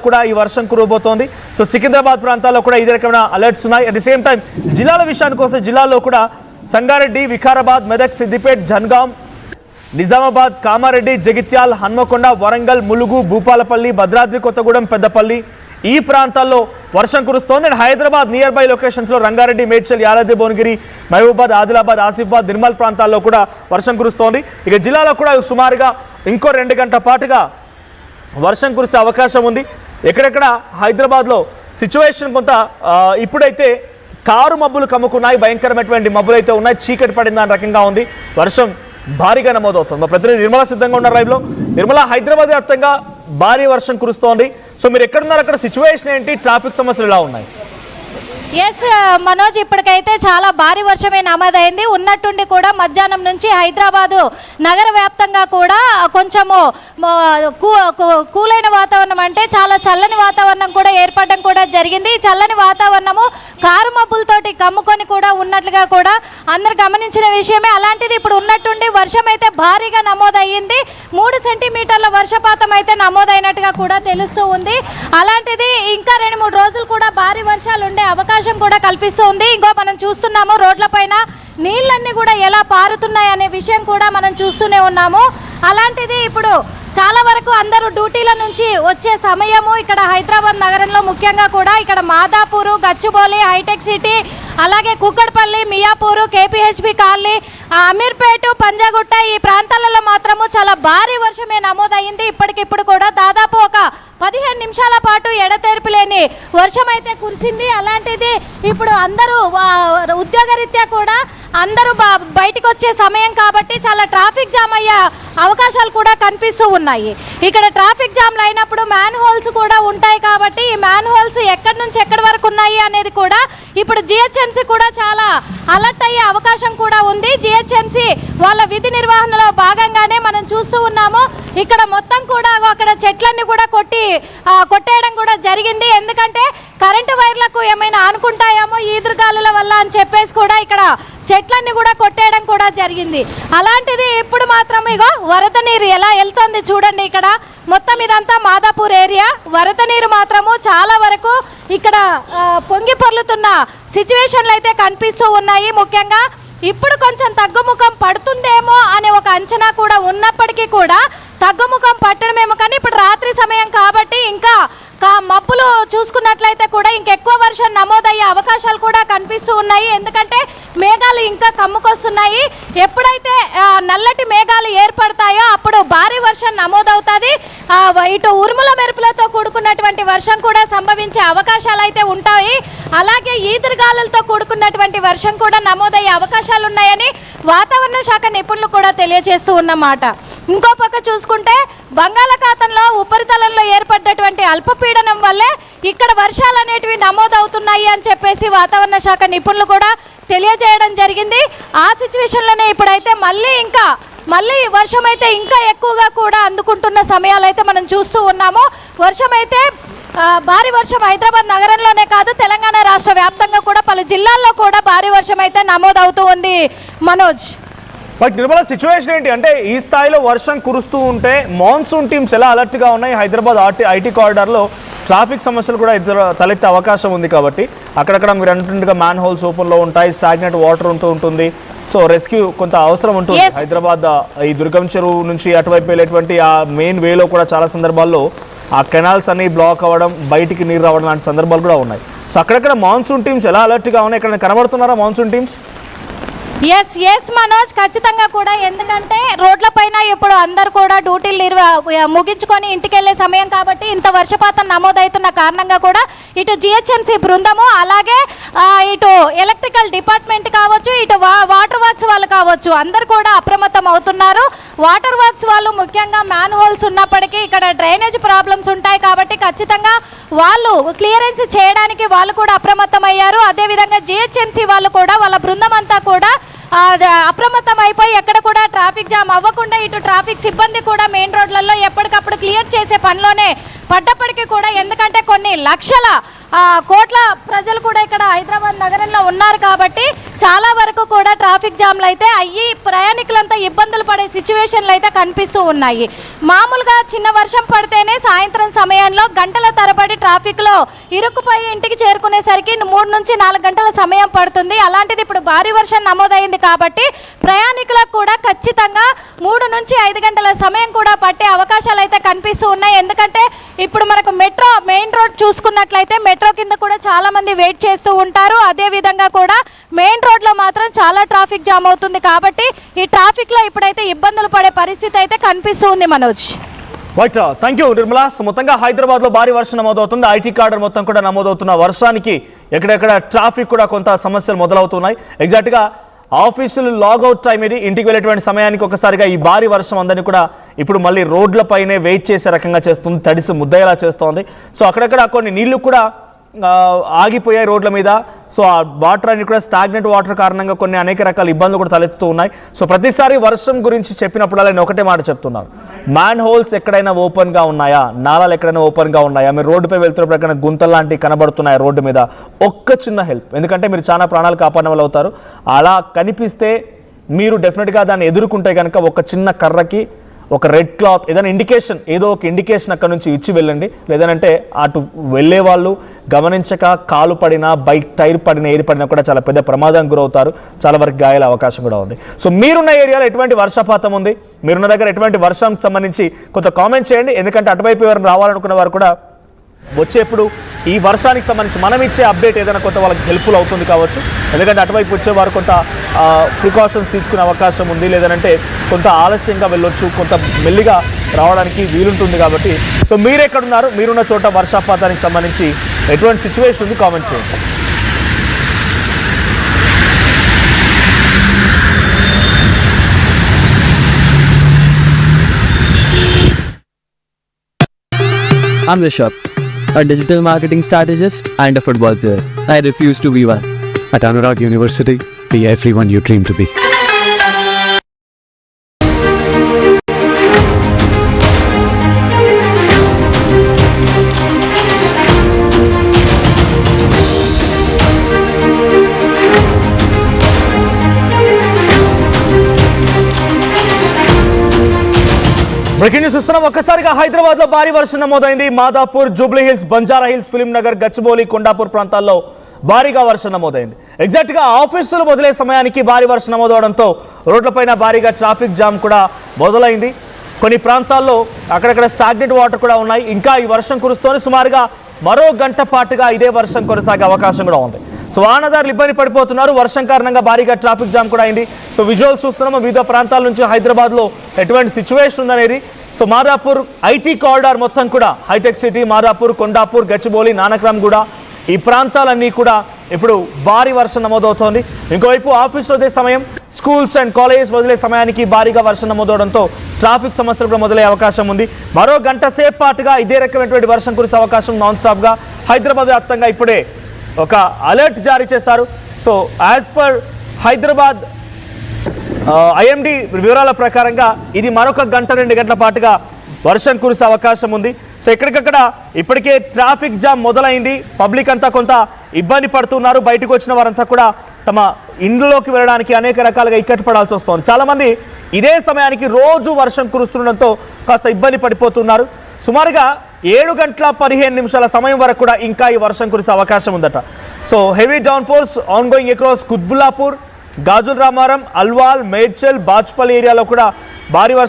కూడా ఈ వర్షం కురవబోతోంది. సో సికింద్రాబాద్ ప్రాంతాల్లో కూడా ఇదే రకమైన అలర్ట్స్ ఉన్నాయి. అట్ ది సేమ్ టైం జిల్లాల విషయానికి వస్తే జిల్లాల్లో కూడా సంగారెడ్డి, వికారాబాద్, మెదక్, సిద్దిపేట్, జన్గాం, నిజామాబాద్, కామారెడ్డి, జగిత్యాల్, హన్మకొండ, వరంగల్, ములుగు, భూపాలపల్లి, భద్రాద్రి కొత్తగూడెం, పెద్దపల్లి ఈ ప్రాంతాల్లో వర్షం కురుస్తోంది. అండ్ హైదరాబాద్ నియర్ బై లొకేషన్స్లో రంగారెడ్డి, మేడ్చల్, యాదాద్రి, భువనగిరి, మహబూబాద్, ఆదిలాబాద్, ఆసిఫాబాద్, నిర్మల్ ప్రాంతాల్లో కూడా వర్షం కురుస్తోంది. ఇక జిల్లాలో కూడా సుమారుగా ఇంకో 2 గంటల పాటుగా వర్షం కురిసే అవకాశం ఉంది. ఎక్కడెక్కడ హైదరాబాద్లో సిచ్యువేషన్ కొంత ఇప్పుడైతే కారు మబ్బులు కమ్ముకున్నాయి, భయంకరమైనటువంటి మబ్బులు అయితే ఉన్నాయి, చీకటి పడింది అనే రకంగా ఉంది. వర్షం భారీగా నమోదవుతుంది. మా ప్రతినిధి నిర్మల సిద్ధంగా ఉన్నారు లైవ్లో. నిర్మల, హైదరాబాద్ వ్యాప్తంగా భారీ వర్షం కురుస్తోంది. సో మీరు ఎక్కడున్నారు, అక్కడ సిచ్యువేషన్ ఏంటి, ట్రాఫిక్ సమస్యలు ఎలా ఉన్నాయి? ఎస్ మనోజ్, ఇప్పటికైతే చాలా భారీ వర్షమే నమోదైంది. ఉన్నట్టుండి కూడా మధ్యాహ్నం నుంచి హైదరాబాదు నగర వ్యాప్తంగా కూడా కొంచెము కూలైన వాతావరణం, అంటే చాలా చల్లని వాతావరణం కూడా ఏర్పడడం కూడా జరిగింది. ఈ చల్లని వాతావరణము కారు మబ్బులతోటి కమ్ముకొని కూడా ఉన్నట్లుగా కూడా అందరు గమనించిన విషయమే. అలాంటిది ఇప్పుడు ఉన్నట్టుండి వర్షం అయితే భారీగా నమోదయ్యింది. 3 సెంటీమీటర్ల వర్షపాతం అయితే నమోదైనట్టుగా కూడా తెలుస్తూ ఉంది. అలాంటిది ఇంకా 2-3 రోజులు కూడా భారీ వర్షాలు ఉండే అవకాశం కూడా కల్పిస్తుంది. ఇంకో మనం చూస్తున్నాము రోడ్లపైన నీళ్ళన్నీ కూడా ఎలా పారుతున్నాయి అనే విషయం కూడా మనం చూస్తూనే ఉన్నాము. అలాంటిది ఇప్పుడు చాలా వరకు అందరూ డ్యూటీల నుంచి వచ్చే సమయము ఇక్కడ హైదరాబాద్ నగరంలో ముఖ్యంగా కూడా ఇక్కడ మాదాపూరు, గచ్చిబౌలి, హైటెక్ సిటీ, అలాగే కుక్కడపల్లి, మియాపూరు, కేపీహెచ్బి కాలనీ, అమీర్పేట, పంజాగుట్ట ఈ ప్రాంతాలలో మాత్రము చాలా భారీ వర్షమే నమోదయ్యింది. ఇప్పటికిప్పుడు కూడా దాదాపు ఒక 15 నిమిషాల పాటు ఎడతెరిపి లేని వర్షం అయితే కురిసింది. అలాంటిది ఇప్పుడు అందరూ ఉద్యోగరీత్యా కూడా అందరూ బయటకు వచ్చే సమయం కాబట్టి చాలా ట్రాఫిక్ జామ్ అయ్యే అవకాశాలు కూడా కనిపిస్తూ ఉన్నాయి. ఇక్కడ ట్రాఫిక్ జామ్లు అయినప్పుడు మ్యాన్ హోల్స్ కూడా ఉంటాయి కాబట్టి ఈ మ్యాన్ హోల్స్ ఎక్కడి నుంచి ఎక్కడి వరకు ఉన్నాయి అనేది కూడా ఇప్పుడు జిహెచ్ఎంసీ కూడా చాలా అలర్ట్ అయ్యే అవకాశం కూడా ఉంది. జిహెచ్ఎంసీ వాళ్ళ విధి నిర్వహణలో భాగంగానే మనం చూస్తూ ఉన్నాము. ఇక్కడ మొత్తం కూడా అక్కడ చెట్లన్నీ కూడా కొట్టేయడం కూడా జరిగింది. ఎందుకంటే కరెంటు వైర్లకు ఏమైనా ఆనుకుంటాయేమో ఈదురుగాలుల వల్ల అని చెప్పేసి కూడా ఇక్కడ చెట్లన్నీ కూడా కొట్టేయడం కూడా జరిగింది. అలాంటిది ఇప్పుడు మాత్రం ఇగో వరద నీరు ఎలా వెళ్తుంది చూడండి. ఇక్కడ మొత్తం ఇదంతా మాదాపూర్ ఏరియా. వరద నీరు మాత్రము చాలా వరకు ఇక్కడ పొంగి పొర్లుతున్న సిచ్యువేషన్లు అయితే కనిపిస్తూ ఉన్నాయి. ముఖ్యంగా ఇప్పుడు కొంచెం తగ్గుముఖం పడుతుందేమో అనే ఒక అంచనా కూడా ఉన్నప్పటికీ కూడా తగ్గుముఖం పట్టడమేమో, కానీ ఇప్పుడు రాత్రి సమయం కాబట్టి ఇంకా మబ్బులు చూసుకున్నట్లయితే కూడా ఇంకెక్కువ వర్షం నమోదయ్యే అవకాశాలు కూడా కనిపిస్తూ ఉన్నాయి. ఎందుకంటే మేఘాలు ఇంకా కమ్ముకొస్తున్నాయి. ఎప్పుడైతే నల్లటి మేఘాలు ఏర్పడతాయో అప్పుడు భారీ వర్షం నమోదవుతుంది. ఇటు ఉరుముల మెరుపులతో కూడుకున్నటువంటి వర్షం కూడా సంభవించే అవకాశాలు అయితే ఉంటాయి. అలాగే ఈదురుగాలులతో కూడుకున్నటువంటి వర్షం కూడా నమోదయ్యే అవకాశాలు ఉన్నాయని వాతావరణ శాఖ నిపుణులు కూడా తెలియజేస్తూ ఉన్నమాట. ఇంకో పక్క చూసుకుంటే బంగాళాఖాతంలో ఉపరితలంలో ఏర్పడ్డటువంటి అల్పపీడనం వల్లే ఇక్కడ వర్షాలు అనేటివి నమోదవుతున్నాయి అని చెప్పేసి వాతావరణ శాఖ నిపుణులు కూడా తెలియజేయడం జరిగింది. ఆ సిచ్యువేషన్లోనే ఇప్పుడైతే మళ్ళీ వర్షం అయితే ఇంకా ఎక్కువగా కూడా అందుకుంటున్న సమయాలు అయితే మనం చూస్తూ ఉన్నాము. వర్షం అయితే భారీ వర్షం హైదరాబాద్ నగరంలోనే కాదు, తెలంగాణ రాష్ట్ర వ్యాప్తంగా కూడా పలు జిల్లాల్లో కూడా భారీ వర్షం అయితే నమోదవుతూ ఉంది. మనోజ్, బట్ నిర్మల, సిచ్యువేషన్ ఏంటి అంటే ఈ స్థాయిలో వర్షం కురుస్తూ ఉంటే మాన్సూన్ టీమ్స్ ఎలా అలర్ట్గా ఉన్నాయి? హైదరాబాద్ ఐటీ కారిడార్లో ట్రాఫిక్ సమస్యలు కూడా తలెత్తే అవకాశం ఉంది కాబట్టి అక్కడక్కడ మీరు అంటుండగా మ్యాన్ హోల్స్ ఓపెన్లో ఉంటాయి, స్టాగ్నెంట్ వాటర్ ఉంటుంది. సో రెస్క్యూ కొంత అవసరం ఉంటుంది. హైదరాబాద్ ఈ దుర్గం చెరువు నుంచి అటువైపు వెళ్ళేటువంటి ఆ మెయిన్ వేలో కూడా చాలా సందర్భాల్లో ఆ కెనాల్స్ అన్ని బ్లాక్ అవ్వడం, బయటికి నీరు రావడం లాంటి సందర్భాలు కూడా ఉన్నాయి. సో అక్కడక్కడ మాన్సూన్ టీమ్స్ ఎలా అలర్ట్గా ఉన్నాయి? ఇక్కడ కనబడుతున్నారా మాన్సూన్ టీమ్స్? ఎస్ మనోజ్, ఖచ్చితంగా కూడా. ఎందుకంటే రోడ్లపైన ఇప్పుడు అందరు కూడా డ్యూటీలు ముగించుకొని ఇంటికి వెళ్ళే సమయం కాబట్టి ఇంత వర్షపాతం నమోదవుతున్న కారణంగా కూడా ఇటు జిహెచ్ఎంసీ బృందము, అలాగే ఇటు ఎలక్ట్రికల్ డిపార్ట్మెంట్ కావచ్చు, ఇటు వాటర్ వర్క్స్ వాళ్ళు కావచ్చు, అందరు కూడా అప్రమత్తం అవుతున్నారు. వాటర్ వర్క్స్ వాళ్ళు ముఖ్యంగా మ్యాన్ హోల్స్ ఉన్నప్పటికీ ఇక్కడ డ్రైనేజ్ ప్రాబ్లమ్స్ ఉంటాయి కాబట్టి ఖచ్చితంగా వాళ్ళు క్లియరెన్స్ చేయడానికి వాళ్ళు కూడా అప్రమత్తం అయ్యారు. అదేవిధంగా జిహెచ్ఎంసీ వాళ్ళు కూడా వాళ్ళ బృందం అంతా కూడా అప్రమత్తం అయిపోయి ఎక్కడ కూడా ట్రాఫిక్ జామ్ అవ్వకుండా ఇటు ట్రాఫిక్ సిబ్బంది కూడా మెయిన్ రోడ్లలో ఎప్పటికప్పుడు క్లియర్ చేసే పనిలోనే పడ్డప్పటికీ కూడా, ఎందుకంటే కొన్ని లక్షల కోట్ల ప్రజలు కూడా ఇక్కడ హైదరాబాద్ నగరంలో ఉన్నారు కాబట్టి చాలా వరకు కూడా ట్రాఫిక్ జామ్లు అయితే అయ్యి ప్రయాణికులంతా ఇబ్బందులు పడే సిచ్యువేషన్లు అయితే కనిపిస్తూ ఉన్నాయి. మామూలుగా చిన్న వర్షం పడితేనే సాయంత్రం సమయంలో గంటల తరబడి ట్రాఫిక్లో ఇరుక్కుపోయి ఇంటికి చేరుకునేసరికి 3 నుంచి 4 గంటల సమయం పడుతుంది. అలాంటిది ఇప్పుడు భారీ వర్షం నమోదైంది కాబట్టి ప్రయాణికులకు కూడా ఖచ్చితంగా 3 నుంచి 5 గంటల సమయం కూడా పట్టే అవకాశాలు అయితే కనిపిస్తూ ఉన్నాయి. ఎందుకంటే ఇప్పుడు మనకు మెట్రో మెయిన్ రోడ్ చూసుకున్నట్లయితే మెట్రో కింద కూడా చాలా మంది వెయిట్ చేస్తూ ఉంటారు. అదే విధంగా కూడా మెయిన్ రోడ్లో మాత్రం చాలా ట్రాఫిక్ జామ్ అవుతుంది. కాబట్టి ఈ ట్రాఫిక్లో ఇప్పుడైతే ఇబ్బందులు పడే పరిస్థితి అయితే కనిపిస్తూ ఉంది Manoj. Right, thank you Nirmala. So మొత్తంగా హైదరాబాద్లో భారీ వర్షం నమోదవుతుంది. ఐటీ కార్డర్ మొత్తం కూడా నమోదవుతున్న వర్షానికి ఎక్కడెక్కడ ట్రాఫిక్ కూడా కొంత సమస్యలు మొదలవుతున్నాయి. ఎగ్జాక్ట్గా ఆఫీసులు లాగౌట్ టైం ఇది, ఇంటికి వెళ్ళేటువంటి సమయానికి ఒకసారిగా ఈ భారీ వర్షం అందరినీ కూడా ఇప్పుడు మళ్ళీ రోడ్లపైనే వెయిట్ చేసే రకంగా చేస్తుంది, తడిసి ముద్దయ్యేలా చేస్తోంది. సో అక్కడక్కడ కొన్ని నీళ్లు కూడా ఆగిపోయాయి రోడ్ల మీద. సో ఆ వాటర్ అన్ని కూడా స్టాగ్నెంట్ వాటర్ కారణంగా కొన్ని అనేక రకాల ఇబ్బందులు కూడా తలెత్తుతూ ఉన్నాయి. సో ప్రతిసారి వర్షం గురించి చెప్పినప్పుడు నేను ఒకటే మాట చెప్తున్నాను, మ్యాన్ హోల్స్ ఎక్కడైనా ఓపెన్గా ఉన్నాయా, నాలాలు ఎక్కడైనా ఓపెన్గా ఉన్నాయా, మీరు రోడ్డుపై వెళ్తున్నప్పుడు ఎక్కడైనా గుంతలు లాంటివి కనబడుతున్నాయా రోడ్డు మీద, ఒక్క చిన్న హెల్ప్, ఎందుకంటే మీరు చాలా ప్రాణాలు కాపాడిన వాళ్ళు అవుతారు. అలా కనిపిస్తే మీరు డెఫినెట్గా దాన్ని ఎదుర్కొంటే కనుక ఒక చిన్న కర్రకి ఒక రెడ్ క్లాత్ ఏదైనా ఇండికేషన్, ఏదో ఒక ఇండికేషన్ అక్కడ నుంచి ఇచ్చి వెళ్ళండి. లేదంటే అటు వెళ్ళే వాళ్ళు గమనించక కాలు పడినా, బైక్ టైర్ పడినా, ఏది పడినా కూడా చాలా పెద్ద ప్రమాదానికి గురవుతారు, చాలా వరకు గాయాల అవకాశం కూడా ఉంది. సో మీరున్న ఏరియాలో ఎటువంటి వర్షపాతం ఉంది, మీరున్న దగ్గర ఎటువంటి వర్షానికి సంబంధించి కొంత కామెంట్ చేయండి. ఎందుకంటే అటువైపు ఎవరైనా రావాలనుకున్న వారు కూడా వచ్చేప్పుడు ఈ వర్షానికి సంబంధించి మనం ఇచ్చే అప్డేట్ ఏదైనా కొంత వాళ్ళకి హెల్ప్ఫుల్ అవుతుంది కావచ్చు. ఎందుకంటే అటువైపు వచ్చేవారు కొంత ప్రికాషన్స్ తీసుకునే అవకాశం ఉంది, లేదంటే కొంత ఆలస్యంగా వెళ్ళొచ్చు, కొంత మెల్లిగా రావడానికి వీలుంటుంది. కాబట్టి సో మీరు ఎక్కడున్నారు, మీరున్న చోట వర్షపాతానికి సంబంధించి ఎటువంటి సిచ్యువేషన్ ఉంది కామెంట్ చేయండి. I'm Rishabh, a digital marketing strategist and a football player. I refuse to be one. At Anurag University, be everyone you dream to be. Breaking news ఇస్తున్నాం. ఒక్కసారిగా హైదరాబాద్ లో భారీ వర్షం నమోదైంది. Madhapur, Jubilee hills, Banjara hills, film Nagar, Gachibowli, Kondapur ప్రాంతాల్లో భారీగా వర్షం నమోదైంది. ఎగ్జాక్ట్ గా ఆఫీసులు మొదలే సమయానికి భారీ వర్షం నమోదవడంతో రోడ్లపైన భారీగా ట్రాఫిక్ జామ్ కూడా మొదలైంది. కొన్ని ప్రాంతాల్లో అక్కడక్కడ స్టాగ్నెంట్ వాటర్ కూడా ఉన్నాయి. ఇంకా ఈ వర్షం కురుస్తోంది. సుమారుగా మరో గంట పాటుగా ఇదే వర్షం కొనసాగే అవకాశం కూడా ఉంది. సో వాహనదారులు ఇబ్బంది పడిపోతున్నారు. వర్షం కారణంగా భారీగా ట్రాఫిక్ జామ్ కూడా అయింది. సో విజువల్స్ చూస్తున్నాము వివిధ ప్రాంతాల నుంచి హైదరాబాద్లో ఎటువంటి సిచ్యువేషన్ ఉందనేది. సో మాదాపూర్ ఐటీ కారిడార్ మొత్తం కూడా హైటెక్ సిటీ, మాదాపూర్, కొండాపూర్, గచ్చిబౌలి, నానక్రామ్గూడ ఈ ప్రాంతాలన్నీ కూడా ఇప్పుడు భారీ వర్షం నమోదవుతోంది. ఇంకోవైపు ఆఫీస్ వదిలే సమయం, స్కూల్స్ అండ్ కాలేజెస్ వదిలే సమయానికి భారీగా వర్షం నమోదవడంతో ట్రాఫిక్ సమస్యలు కూడా మొదలయ్యే అవకాశం ఉంది. మరో గంట సేపు పాటుగా ఇదే రకమైనటువంటి వర్షం కురిసే అవకాశం నాన్ స్టాప్గా హైదరాబాద్ వ్యాప్తంగా ఇప్పుడే ఒక అలర్ట్ జారీ చేశారు. So as per Hyderabad IMD వివరాల ప్రకారంగా ఇది మరొక గంట 2 గంటల పాటుగా వర్షం కురిసే అవకాశం ఉంది. సో ఎక్కడికక్కడ ఇప్పటికే ట్రాఫిక్ జామ్ మొదలైంది. పబ్లిక్ అంతా కొంత ఇబ్బంది పడుతున్నారు. బయటకు వచ్చిన వారంతా కూడా తమ ఇండ్లలోకి వెళ్ళడానికి అనేక రకాలుగా ఇక్కట్లు పడాల్సి వస్తుంది. చాలామంది ఇదే సమయానికి రోజు వర్షం కురుస్తుండడంతో కాస్త ఇబ్బంది పడిపోతున్నారు. సుమారుగా 7 గంటల 15 నిమిషాల సమయం వరకు కూడా ఇంకా ఈ వర్షం కురిసే అవకాశం ఉందట. So heavy downpours ongoing across Qutbullapur, Gajul Ramaram, Alwal, Medchal, Bachupally ఏరియాలో కూడా భారీ వర్షం